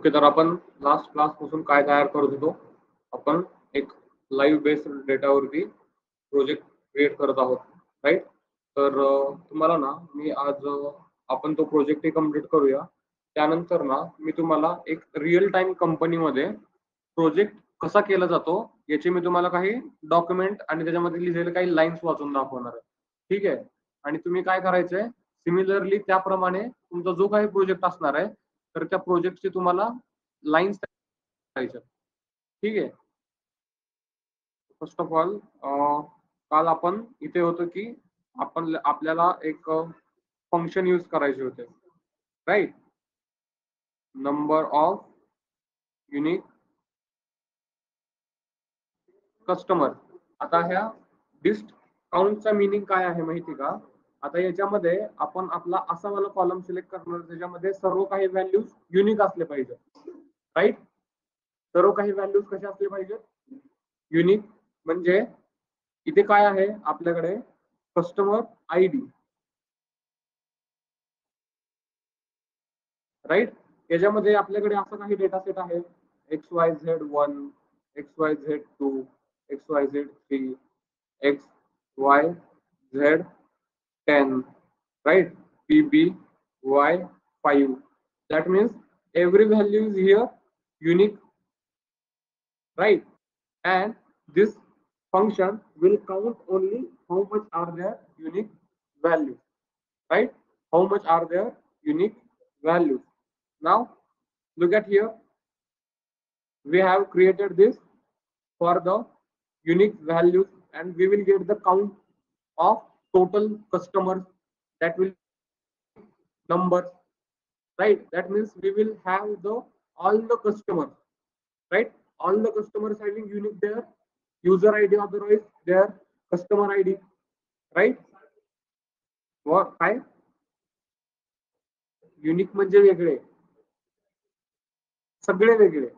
Okay, तर आपण last class पासून काय तयार करत होतो, आपण एक लाईव्ह बेस्ड डेटावरती प्रोजेक्ट क्रिएट करत आहोत, राईट. तर तुम्हाला ना मी आज आपण तो प्रोजेक्टही कम्प्लीट करूया. त्यानंतर ना मी तुम्हाला एक रिअल टाइम कंपनीमध्ये प्रोजेक्ट कसा केला जातो याचे मी तुम्हाला काही डॉक्युमेंट आणि त्याच्यामध्ये लिहिलेले काही लाईन्स वाचून दाखवणार आहे. ठीक आहे. आणि तुम्ही काय करायचंय, सिमिलरली त्याप्रमाणे तुमचा जो काही प्रोजेक्ट असणार आहे तर त्या प्रोजेक्टची तुम्हाला लाईन्स करायच्या. ठीक आहे. फर्स्ट ऑफ ऑल काल आपण इथे होतो की आपण आपल्याला एक फंक्शन यूज करायचे होते, right. Number of unique customer. आता ह्या डिस्ट काउंटचा मीनिंग काय आहे माहिती का? आता याच्यामध्ये आपण आपला असा वाला कॉलम सिलेक्ट करणार ज्याच्यामध्ये सर्व काही व्हॅल्यूज युनिक असले पाहिजे, राईट. सर्व काही व्हॅल्यूज कसे असले पाहिजे? युनिक. म्हणजे इथे काय आहे आपल्याकडे? Customer ID, right. याच्यामध्ये आपल्याकडे असं काही डेटा सेट आहे, XYZ1, XYZ2, XYZ3, XYZ10, right? PBY5. That means every value is here unique, right? And this function will count only how much are their unique values, right? How much are their unique values. Now look at here, we have created this for the unique values and we will get the count of total customers, that will numbers, right. That means we will have the all the customers, right. All the customers having unique their user id, otherwise their customer id, right. what काय unique म्हणजे वेगळे, सगळे वेगळे.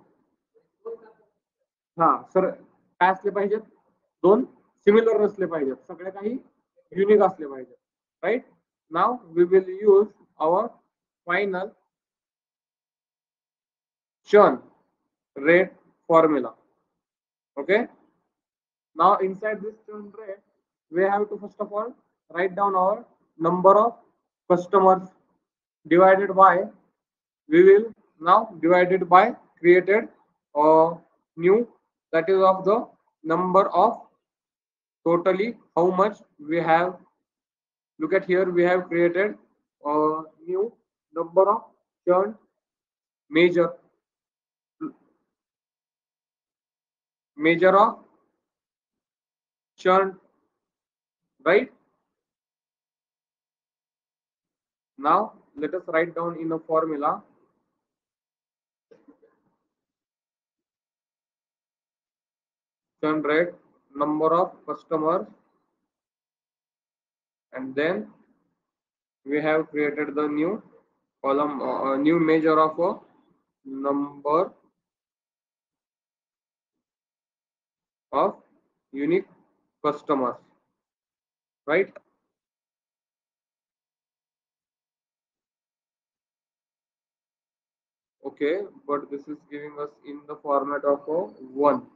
हा sir, काय असले पाहिजेत? दोन सिमिलर नसले पाहिजेत, सगळे काही युनिक असले पाहिजेत, right. Now we will use our final churn rate formula. Okay. Now inside this churn rate, we have to first of all write down our number of customers divided by, we will now divided by created new, that is of the number of totally how much we have. Look at here, we have created a new number of churn measure of churn, right. Now let us write down in a formula churn rate, number of customers, and then we have created the new column, new measure of a number of unique customers, right. Okay, but this is giving us in the format of a 1,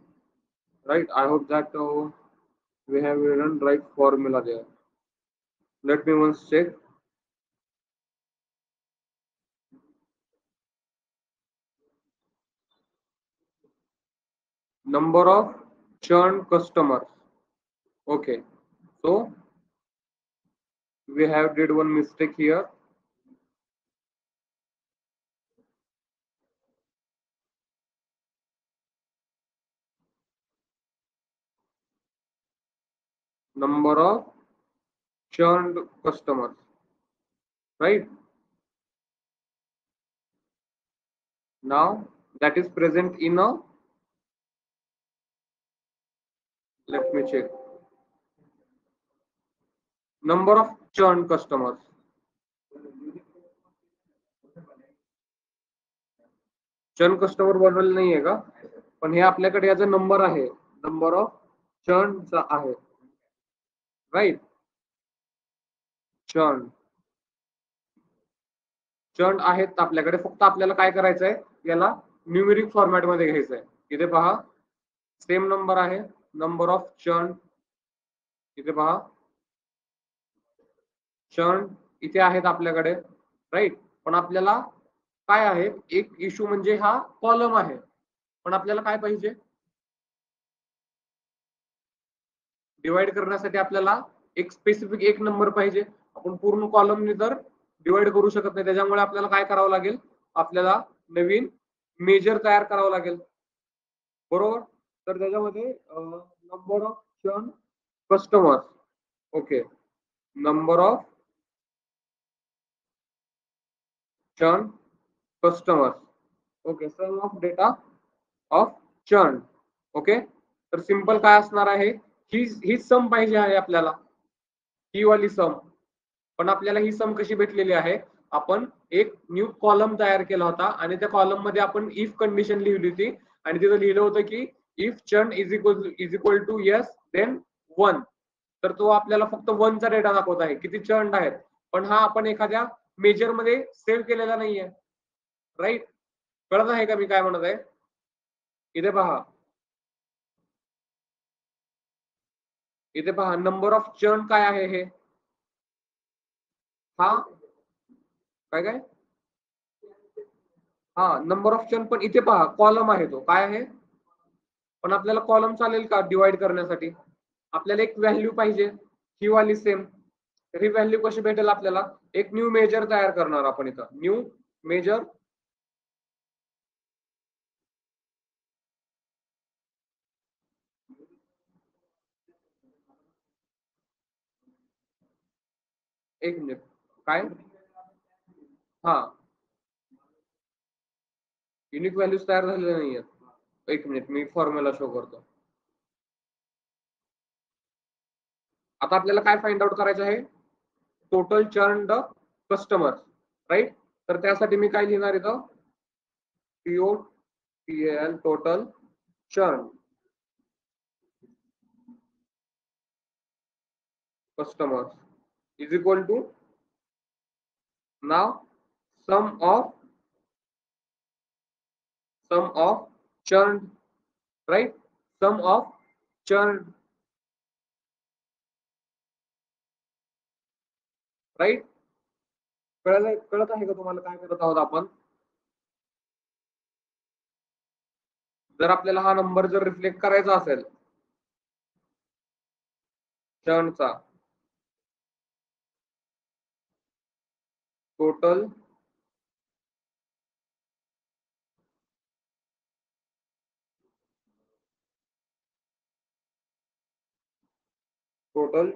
right. I hope that we have written right formula there. Let me once check. Number of churn customers. Okay, so we have did one mistake here. Number of churned customers, right. Now that is present in a, let me check, number of churned customers. Churn customer बनवलेलं नाहीये का? पण हे आपल्याकडे याचा number आहे, number of चर्नचा आहे, right. Churn Chand आहेत आपल्याकडे, फक्त आपल्याला काय करायचंय, याला न्यूमेरिक फॉर्मॅट मध्ये घ्यायचंय. इथे पहा सेम नंबर आहे, नंबर ऑफ चंड, इथे पहा चंड इथे आहेत आपल्याकडे, राईट. पण आपल्याला काय आहे, एक इश्यू म्हणजे हा कॉलम आहे, पण आपल्याला काय पाहिजे, डिवाइड करण्यासाठी आपल्याला एक स्पेसिफिक एक नंबर पाहिजे. आपण पूर्ण कॉलमने तर डिवाइड करू शकत नाही, त्याच्यामुळे आपल्याला काय करावं लागेल, आपल्याला नवीन मेजर तयार करावं लागेल, बरोबर. तर त्याच्यामध्ये number of churn customers, okay, number of churn customers, okay, sum of data of churn, okay. तर सिंपल काय असणार आहे, ही सम पाहिजे आहे आपल्याला, ही वाली सम. पण आपल्याला ही सम कशी भेटलेली आहे, आपण एक न्यू कॉलम तयार केला होता आणि त्या कॉलम मध्ये आपण इफ कंडिशन लिहिली होती आणि तिथं लिहिलं होतं की if churn is equal to yes then 1. तर तो आपल्याला फक्त 1 चा डेटा दाखवत आहे, किती चर्न आहेत, पण हा आपण एखाद्या मेजर मध्ये सेव्ह केलेला नाहीये, राईट. कळत आहे का मी काय म्हणत आहे, इथे पहा, इथे पहा नंबर ऑफ चर्न काय आहे, हे हा काय काय, हा नंबर ऑफ चर्न, पण इथे पहा कॉलम आहे, तो काय आहे, पण आपल्याला कॉलम चालेल का डिवाइड करण्यासाठी, आपल्याला एक व्हॅल्यू पाहिजे, ही वाली सेम. तर ही व्हॅल्यू कशी भेटेल आपल्याला, एक न्यू मेजर तयार करणार आपण, इथं न्यू मेजर, एक मिनिट, काय, हा युनिक व्हॅल्यूज तयार झालेल्या नाहीयेत, एक मिनिट मी फॉर्म्युला शो करतो. आता आपल्याला काय फाइंड आउट करायचं आहे, total churn the customer, right. तर त्यासाठी मी काय लिहिणार इथं, TOTL total churn customers is equal to, now sum of churn, right, sum of churn, right. कळत आहे का तुम्हाला काय करत आहोत आपण, जर आपल्याला हा नंबर जर रिफ्लेक्ट करायचा असेल चर्नचा, टोटल टोटल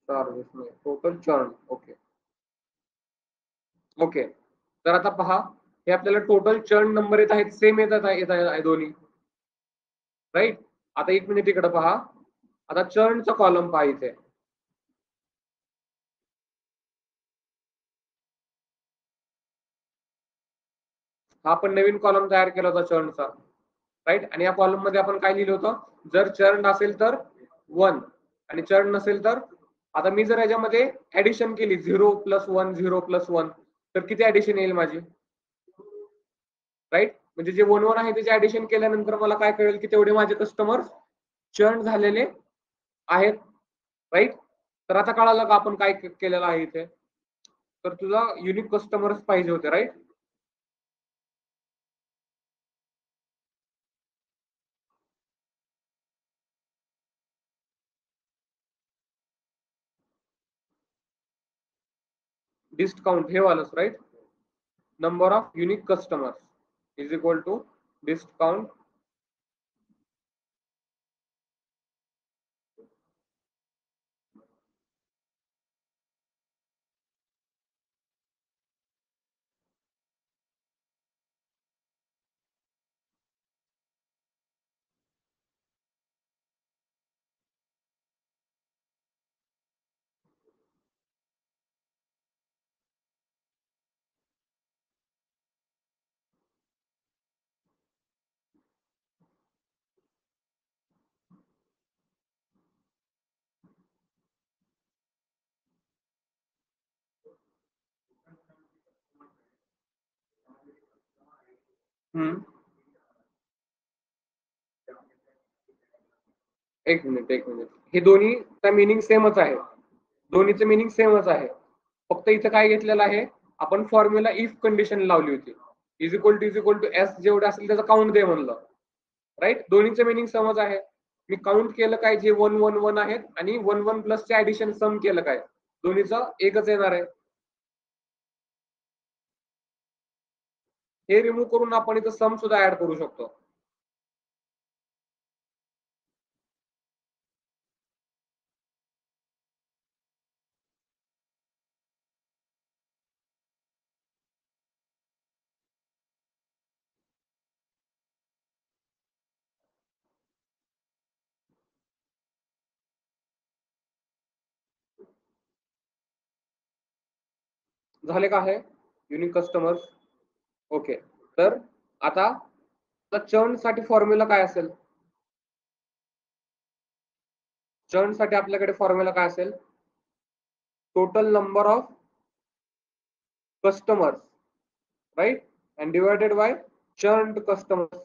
चार्जेस नाही, टोटल चर्न, ओके, ओके. तर आता पहा, हे आपल्याला टोटल चर्न नंबर येत आहेत, सेम येत आहे दोन्ही, राईट. आता एक मिनिट इकडे पहा, आता चर्नचा कॉलम पहा इथे, हा आपण नवीन कॉलम तयार केला होता चर्नचा, राईट. आणि या कॉलम मध्ये आपण काय लिहिलं होतं, जर चर्न असेल तर 1 आणि चर्न नसेल तर, आता मी जर याच्यामध्ये ऍडिशन केली 0+1 0+1, तर किती ऍडिशन येईल माझी, राईट. म्हणजे जे 1 आहे त्याचे ऍडिशन केल्यानंतर मला काय कळेल की तेवढे माझे कस्टमर चर्न झालेले आहेत, राईट. तर आता कळालं का आपण काय केलेलं आहे इथे, तर तुला युनिक कस्टमर्स पाहिजे होते, राईट. डिस्काउंट हे वालंच, right. Number of unique customers is equal to discount hmm. एक मिनिट हे दोन्हीचा मिनिंग सेमच आहे. दोन्हीचं मिनिंग सेमच आहे. फक्त इथं काय घेतलेलं आहे, आपण फॉर्म्युला इफ कंडिशन लावली होती. इज इक्वल टू एस जेवढं असेल त्याचा काउंट दे म्हणलं. राईट. दोन्हीचं मिनिंग समज आहे. मी काउंट केलं काय, जे 1 1 1 आहेत आणि 1 1 प्लसचे ऍडिशन सम केलं काय, दोन्हीचं एकच येणार आहे. हे रिमूव्ह करून आपण इथं सम सुद्धा ऍड करू शकतो. झाले का आहे युनिक कस्टमर्स? ओके. तर आता चर्न साठी फॉर्म्युला काय असेल? चर्न साठी आपल्याकडे फॉर्म्युला काय असेल? Total number of customers, right, and divided by churned customers,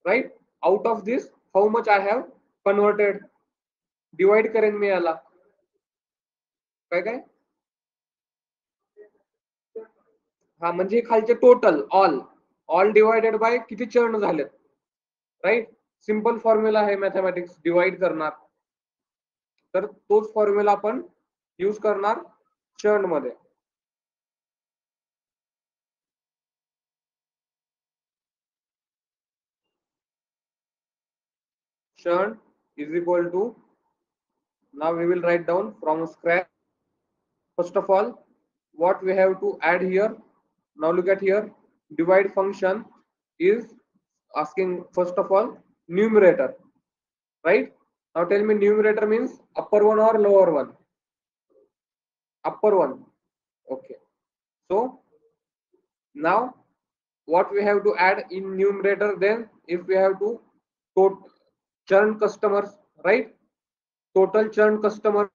right? Out of this how much I have converted, divide करेन मी याला. काय काय? हा म्हणजे खालचे टोटल ऑल डिवाइडेड बाय किती चर्न झालेत, राईट. सिंपल फॉर्म्युला आहे मॅथमॅटिक्स, डिवाइड करणार. तर तोच फॉर्म्युला आपण यूज करणार चर्न मध्ये. churn is equal to, now we will write down from scratch. First of all, what we have to add here, now look at here, divide function is asking first of all numerator, right? Now tell me numerator means upper one or lower one? Upper one. Okay. So now what we have to add in numerator then, if we have to churn customers, right? Total churn customer,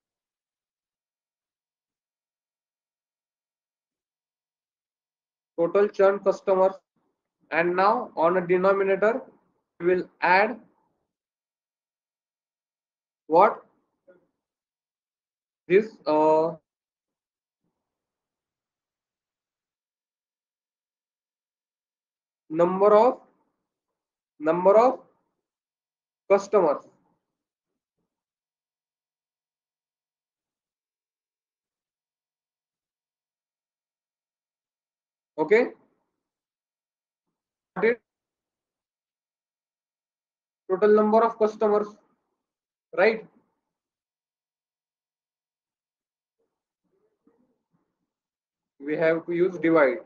total churn customers, and now on a denominator we will add what? This number of customers. Okay. Total number of customers, right? We have to use divide,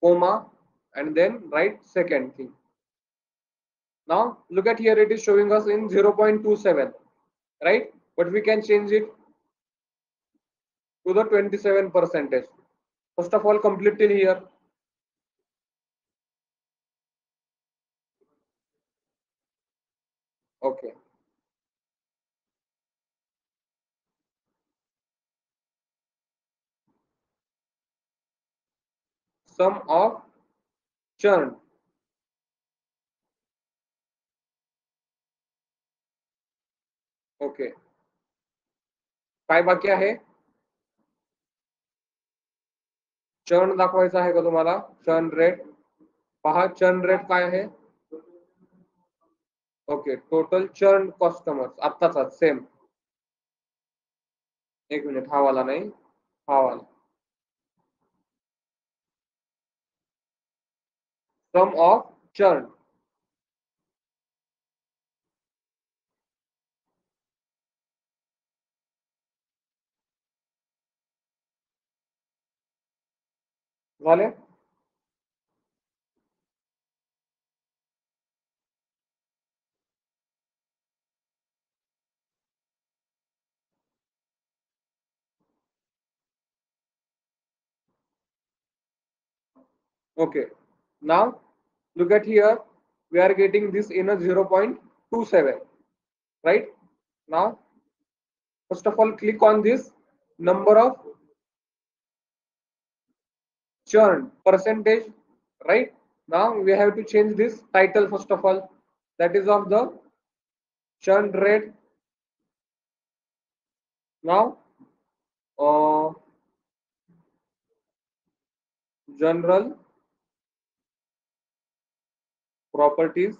comma, and then write second thing. Now look at here, it is showing us in 0.27, right? But we can change it to the 27%. First of all, complete till here. Okay. Sum of churn. Okay. काय बाकी आहे? Churn दाखवायचा आहे का तुम्हाला? Churn rate पहा, churn rate काय आहे? ओके. टोटल चर्न कस्टमर्स आत्ताचा सेम. एक मिनिट, हा वाला नाही, हा वाला. सम ऑफ चर्न. झाले? Okay. Now look at here, we are getting this in a 0.27, right? Now first of all click on this number of churn percentage, right? Now we have to change this title first of all, that is of the churn rate. Now uh, general properties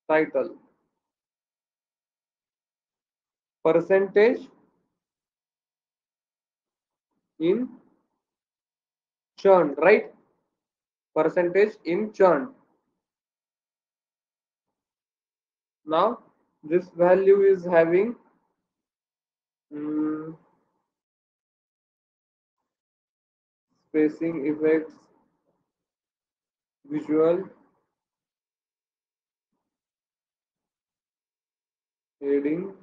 title, percentage in churn, right? Percentage in churn. Now this value is having mm, spacing effects, visual heading,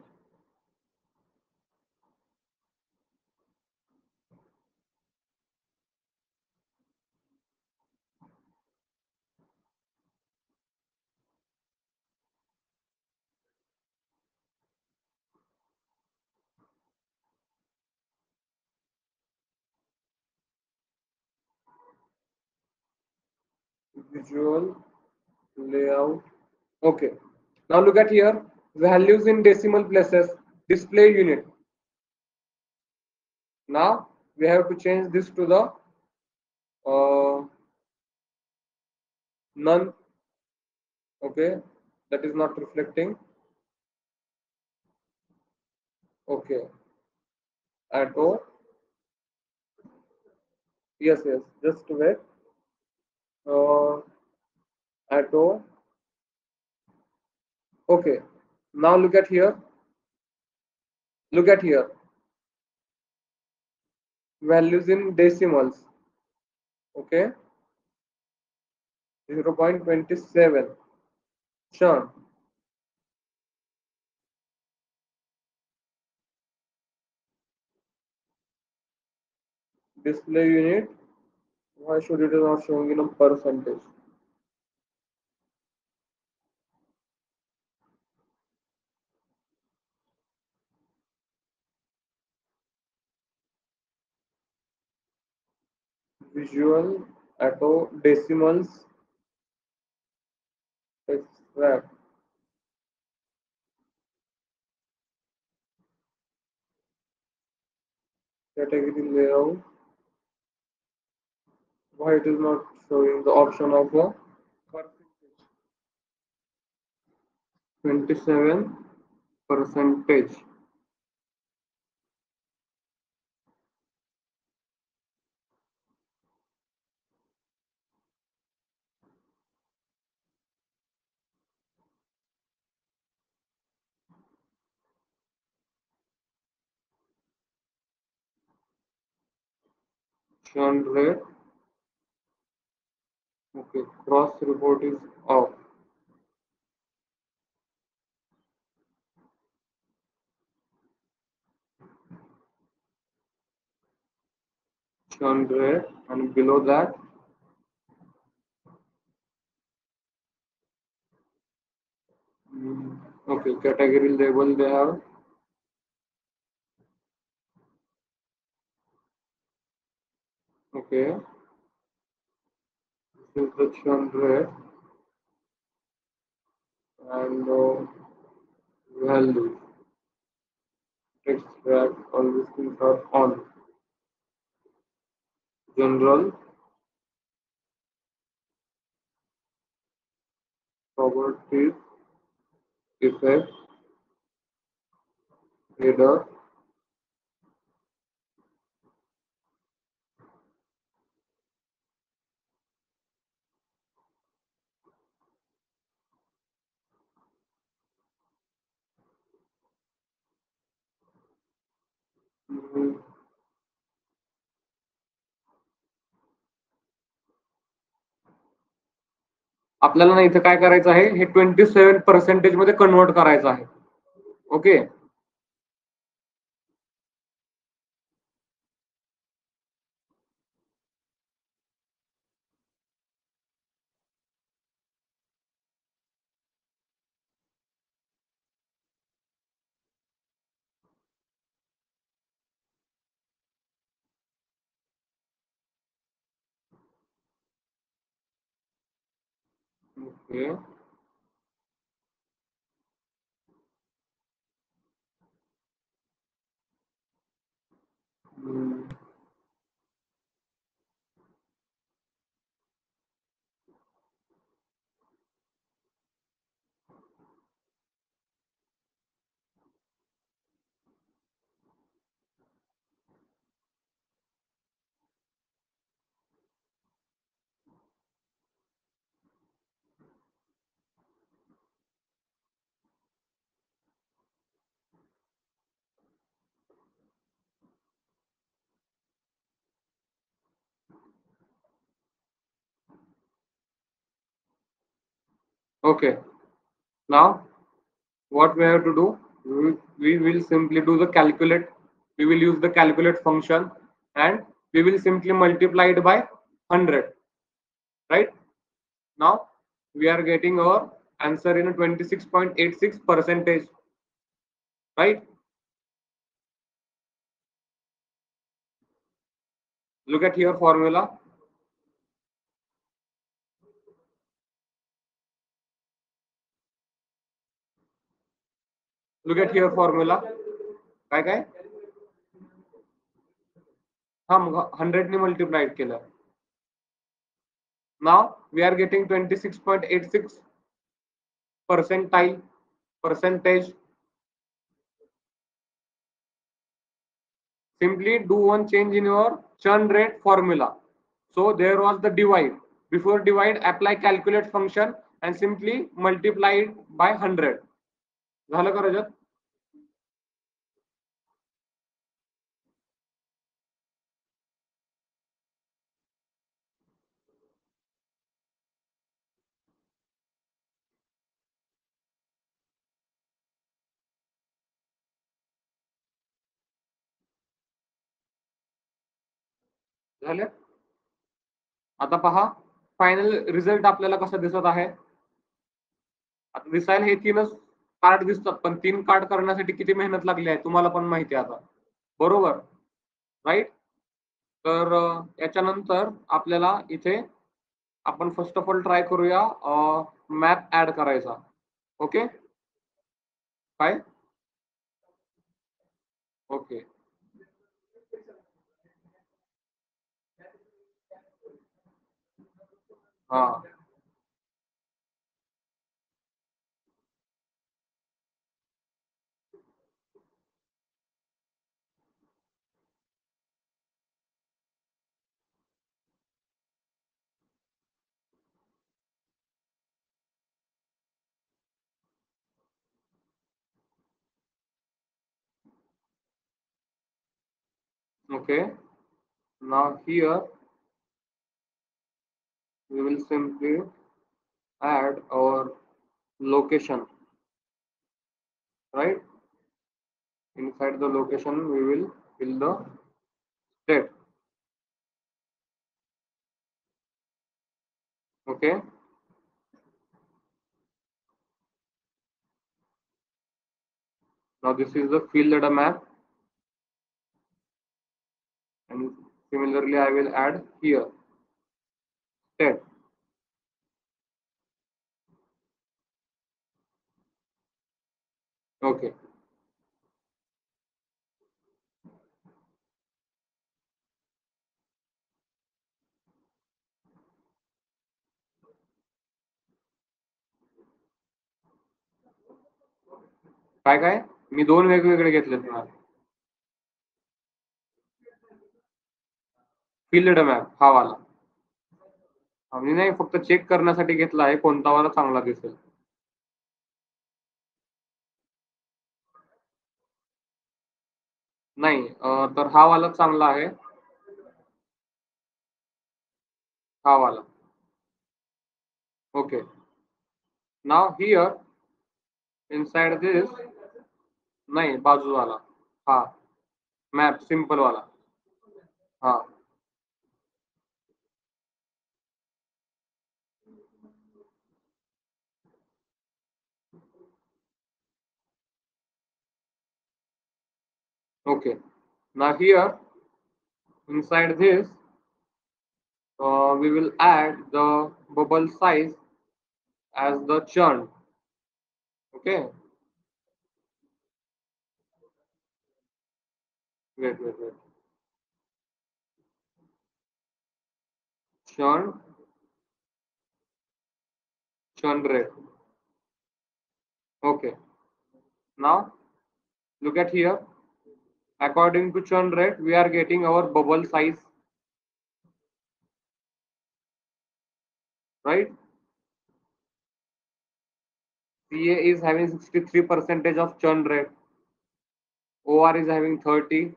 visual layout. Okay. Now look at here, values in decimal places, display unit. Now we have to change this to the uh, none. Okay, that is not reflecting. Okay, auto. Yes, yes. Just wait. Uh, auto. Okay. Now look at here. Look at here. Values in decimals. Okay, 0.27. Sure. Display unit. Why should it is not showing in a percentage? Visual auto decimals extract category layout. Why it is not showing the option of a percentage? 27 percentage. Churn rate. Okay, cross report is off. Churn rate, and below that, okay, category label they have. Okay, this is the churn rate and value. Extract, all these things are on. General properties, effect, header. हम्म, आपल्याला ना इथं काय करायचं आहे, हे 27% मध्ये convert करायचं आहे. Okay, Okay. Hmm. Okay. Now what we have to do, we will simply do the calculate. We will use the calculate function, and we will simply multiply it by 100. Right? Now we are getting our answer in a 26.86 percentage. Right? Look at your formula. Look at your formula. काय काय? हा, मग 100 ने multiplied केलं. Now we are getting 26.86 percentage. Simply do one change in your churn rate formula. So there was the divide. Before divide, apply calculate function and simply multiply it by 100. झालं का रजत? झालं? आता पहा फायनल रिझल्ट आपल्याला कसा दिसत आहे. आता दिसायला हे 3च कार्ड दिसतात, पण 3 कार्ड करण्यासाठी किती मेहनत लागली आहे तुम्हाला पण माहिती आहे आता. बरोबर? राईट? तर याच्यानंतर आपल्याला इथे आपण फर्स्ट ऑफ ऑल ट्राय करूया मॅप ऍड करायचा. ओके? काय? ओके. हा. Okay. Now here we will simply add our location, right? Inside the location we will fill the state. Okay. Now this is the field data map, and similarly I will add here state. Okay. काय काय? मी 2 वेगवेगळे घेतलेत ना. Field map हा वाला. आम्ही नाही फक्त चेक करण्यासाठी घेतला आहे कोणता वाला चांगला दिसेल. नाही तर हा वाला चांगला आहे. हा वाला. Okay. Now here inside this, नाही बाजूवाला. हा मॅप सिंपल वाला. हा. Okay. Now here inside this we will add the bubble size as the churn. Okay, wait. Churn, churn rate. Okay, now look at here. According to churn rate, we are getting our bubble size, right? CA is having 63 percentage of churn rate. OR is having 30.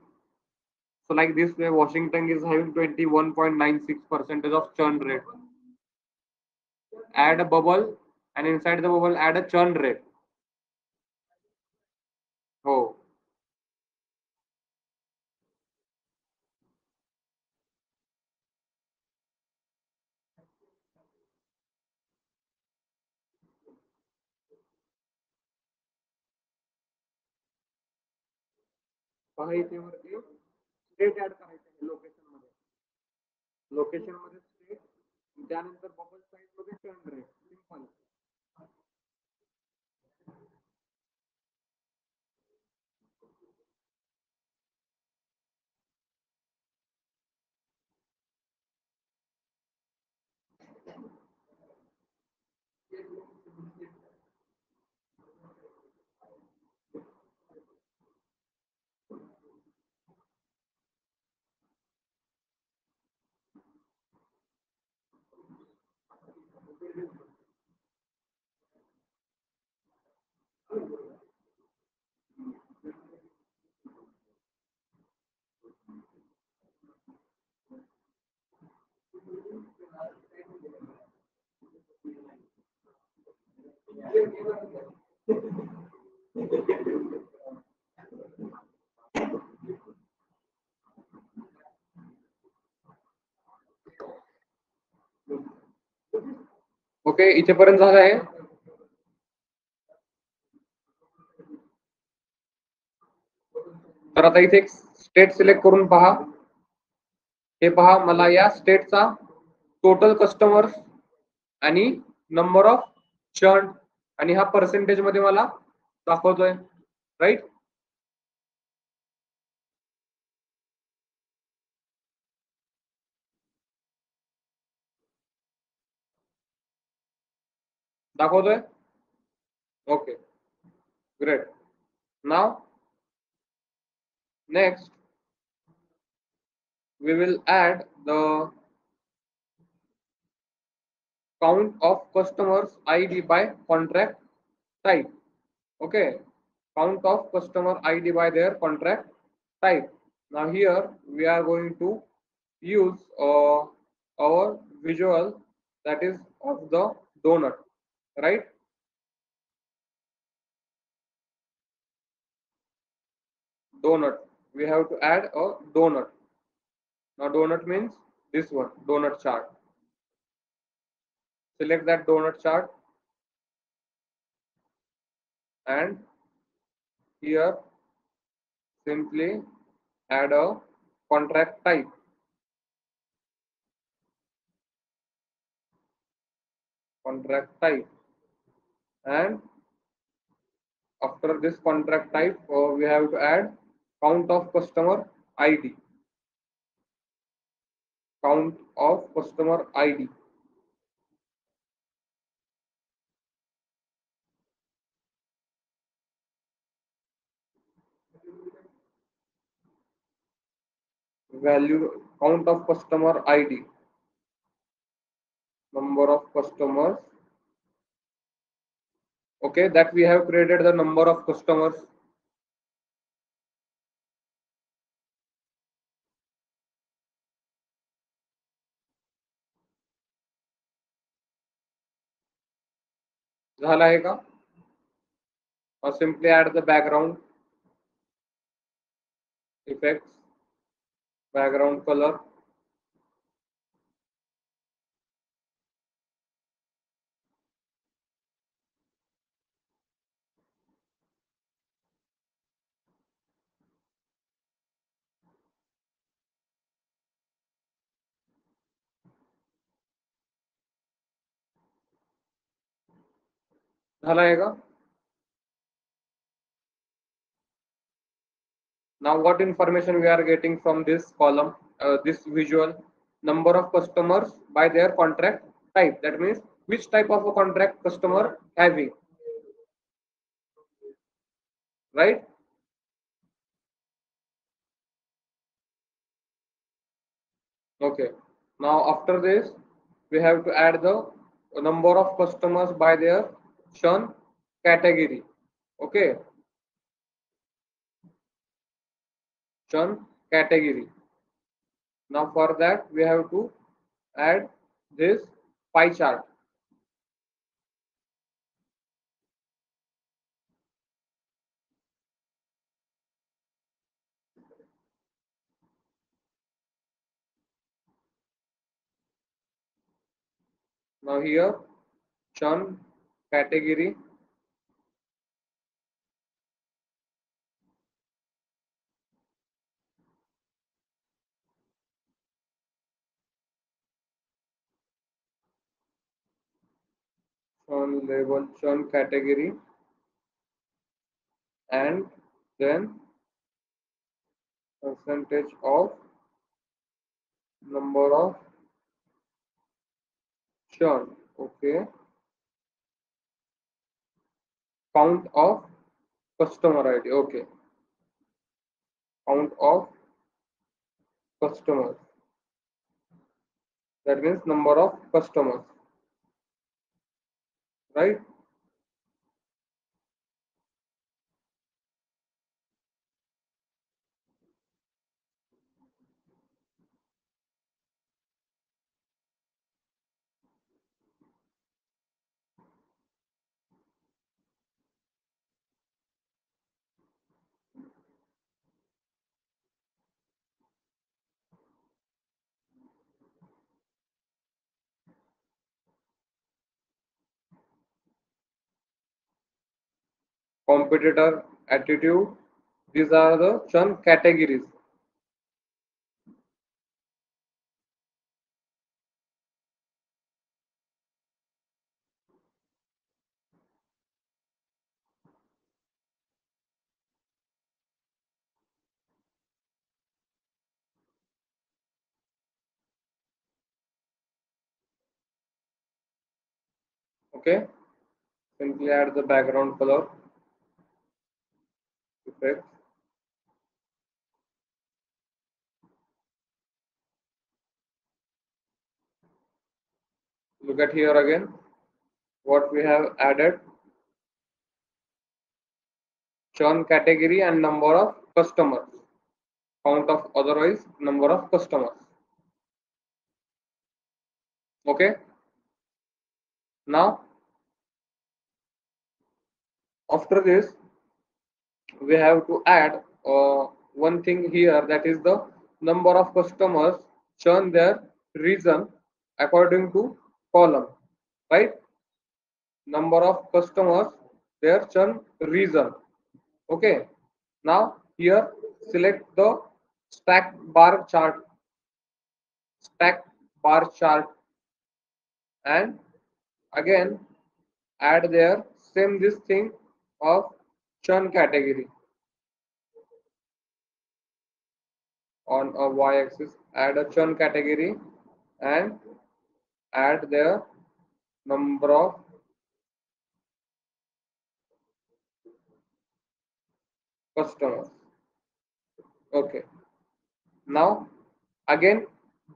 So like this way, Washington is having 21.96 percentage of churn rate. Add a bubble, and inside the bubble add a churn rate. हो. पहा इथे वरती state add करायचं location मध्ये. Location मध्ये state, त्यानंतर bubble size मध्ये churn rate. Simple. Okay, इथेपर्यंत झालं आहे. तर आता इथे एक स्टेट सिलेक्ट करून पहा. हे पहा, मला या स्टेटचा टोटल कस्टमर्स आणि नंबर ऑफ चर्न आणि हा पर्सेंटेज मध्ये मला दाखवतोय, राईट. दाखवतोय. Okay, great. Now next we will add the count of customers ID by contract type. Okay, count of customer ID by their contract type. Now here we are going to use our visual, that is of the donut, right? Donut, we have to add a donut. Now donut means this one, donut chart. Select that donut chart, and here simply add a contract type. Contract type, and after this contract type we have to add count of customer ID. Count of customer ID. Value count of customer ID. Number of customers. Okay, that we have created the number of customers. झाला आहे का? Or simply add the background effects, background color. झाला आहे का? Now what information we are getting from this column, this visual? Number of customers by their contract type. That means which type of a contract customer having, right? Okay. Now after this, we have to add the number of customers by their churn category. Okay, churn category. Now for that, we have to add this pie chart. Now here, churn category, churn level, churn category, and then percentage of number of churn. Okay, count of customer ID. Okay, count of customers. That means number of customers, right? Competitor attitude. These are the churn categories. Okay, simply add the background color effect. Look at here again. What we have added: churn category and number of customers. Count of otherwise number of customers. Okay. Now after this, we have to add one thing here, that is the number of customers churn their reason according to column, right? Number of customers their churn reason. Okay, now here select the stack bar chart, stack bar chart, and again add there same this thing of churn category. On a y-axis, add a churn category and add their number of customers. Okay, now again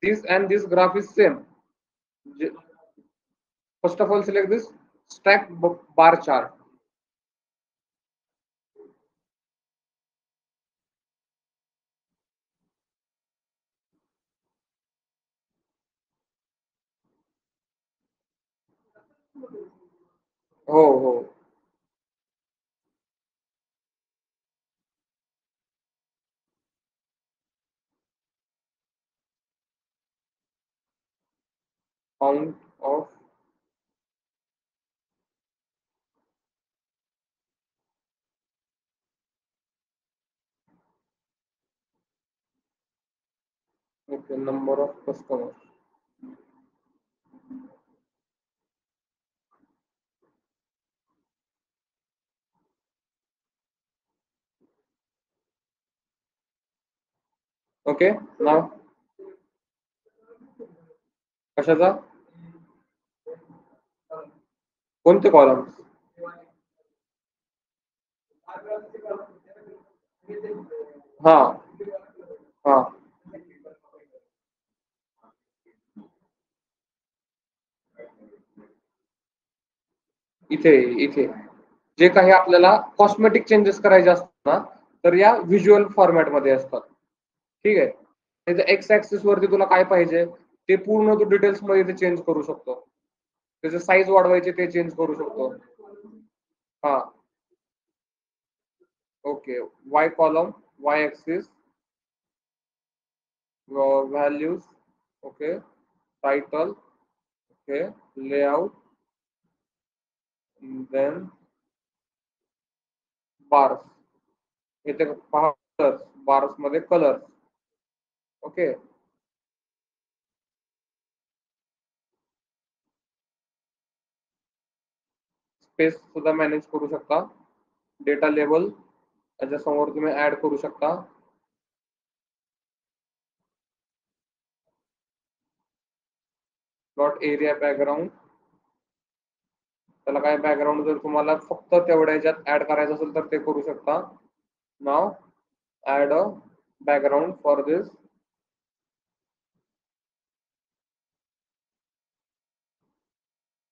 this and this graph is same. First of all, select this stack bar chart. Oh, count of okay, number of customers. Okay. नाव कशाचा? कोणते column? हा हा इथे इथे जे काही आपल्याला cosmetic changes करायचे असतात ना, तर या व्हिज्युअल फॉर्मॅटमध्ये असतात. ठीक आहे. त्याच्या एक्स ऍक्सिस वरती तुला काय पाहिजे ते पूर्ण तू डिटेल्स मध्ये ते चेंज करू शकतो. त्याचे साईज वाढवायचे ते चेंज करू शकतो. हा. Okay. Y column, Y axis, values, okay, title, okay, layout, then bars. इथे पहा कलर्स, बार्स मध्ये कलर्स. ओके. स्पेस सुद्धा मॅनेज करू शकता. डेटा लेबल त्याच्या समोर तुम्ही ऍड करू शकता. डॉट एरिया बॅकग्राऊंड, त्याला काय बॅकग्राऊंड जर तुम्हाला फक्त तेवढ्या ह्याच्यात ऍड करायचं असेल तर ते करू शकता. Now add a background for this.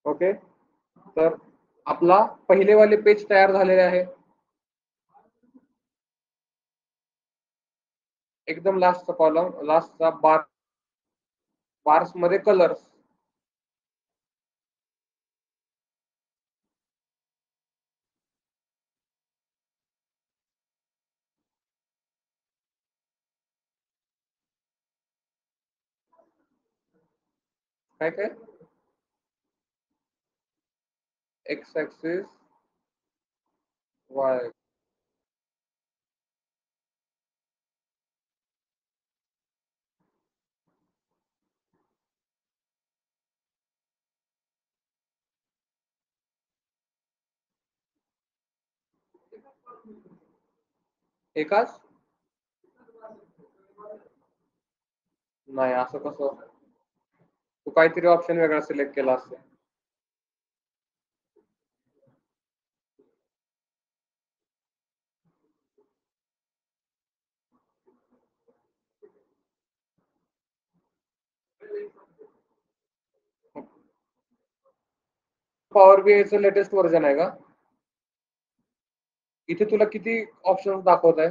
Okay. तर आपला पहिलेवाले पेज तयार झालेले आहे. एकदम लास्टचा कॉलम, लास्टचा बार्स मध्ये कलर्स. काय काय? X axis, Y. एकाच? नाही, असं कसं? तू काहीतरी ऑप्शन वेगळा सिलेक्ट केला असेल. पॉवर बीआयचं लेटेस्ट व्हर्जन आहे का? इथे तुला किती ऑप्शन दाखवत आहे?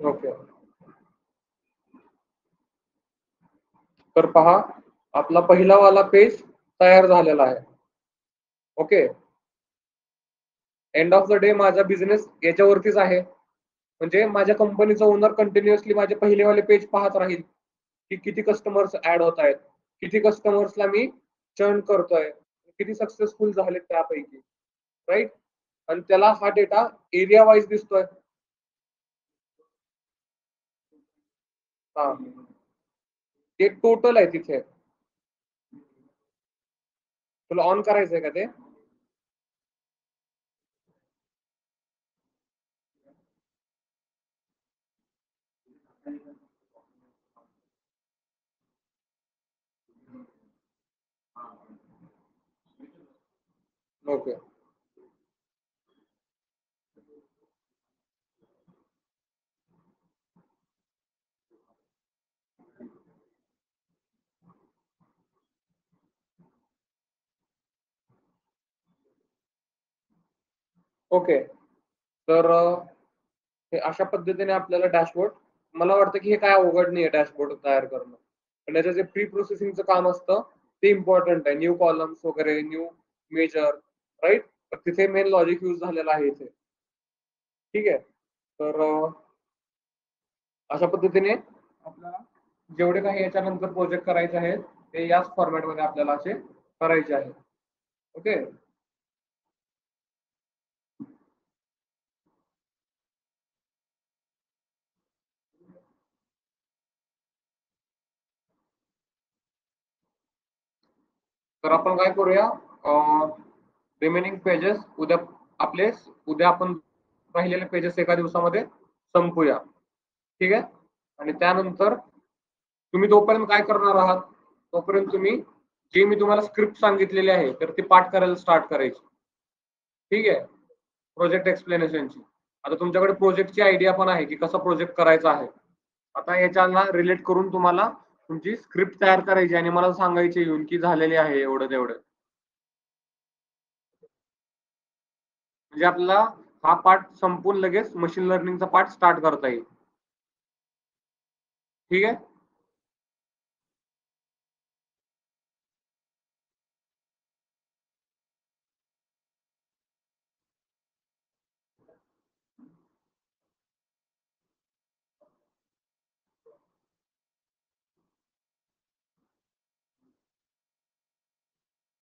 ओके. तर पहा, आपला पहिला वाला पेज तयार झालेला आहे. Okay. End of the day माझा बिझनेस याच्यावरतीच आहे. म्हणजे माझ्या कंपनीचा ओनर कंटिन्युअसली माझे पहिलेवाले पेज पाहत राहील की किती कस्टमर्स ऍड होत आहेत, किती कस्टमर्सला मी चर्न करतोय, किती सक्सेसफुल झाले त्यापैकी. राईट. आणि त्याला हा डेटा एरिया वाईज दिसतोय. हा, ते टोटल आहे तिथे. तुला ऑन करायचंय का ते? ओके. ओके. तर हे अशा पद्धतीने आपल्याला डॅशबोर्ड, मला वाटतं की हे काय अवघड नाहीये डॅशबोर्ड तयार करणं. पण याचं जे प्री प्रोसेसिंगचं काम असतं ते इम्पॉर्टंट आहे. न्यू कॉलम्स वगैरे, न्यू मेजर, राइट? तर तिथे मेन लॉजिक यूज झालेलं आहे इथे. ठीक आहे. तर अशा पद्धतीने आपल्याला जेवढे काही याच्यानंतर प्रोजेक्ट करायचे आहेत ते याच फॉर्मॅटमध्ये आपल्याला असे करायचे आहेत. ओके. तर आपण काय करूया, रिमेनिंग पेजेस उद्या आपले उद्या आपण राहिलेले पेजेस एका दिवसामध्ये संपूया. ठीक आहे. आणि त्यानंतर तुम्ही तोपर्यंत काय करणार आहात, तोपर्यंत तुम्ही जे मी तुम्हाला स्क्रिप्ट सांगितलेली आहे तर ती पाठ करायला स्टार्ट करायची. ठीक आहे. प्रोजेक्ट एक्सप्लेनेशनची. आता तुमच्याकडे प्रोजेक्टची आयडिया पण आहे की कसा प्रोजेक्ट करायचा आहे. आता याच्याला रिलेट करून तुम्हाला तुमची स्क्रिप्ट तयार करायची आणि मला सांगायची येऊन की झालेली आहे एवढं तेवढं. म्हणजे आपल्याला हा पार्ट संपून लगेच मशीन लर्निंगचा पार्ट स्टार्ट करता येईल. ठीक आहे.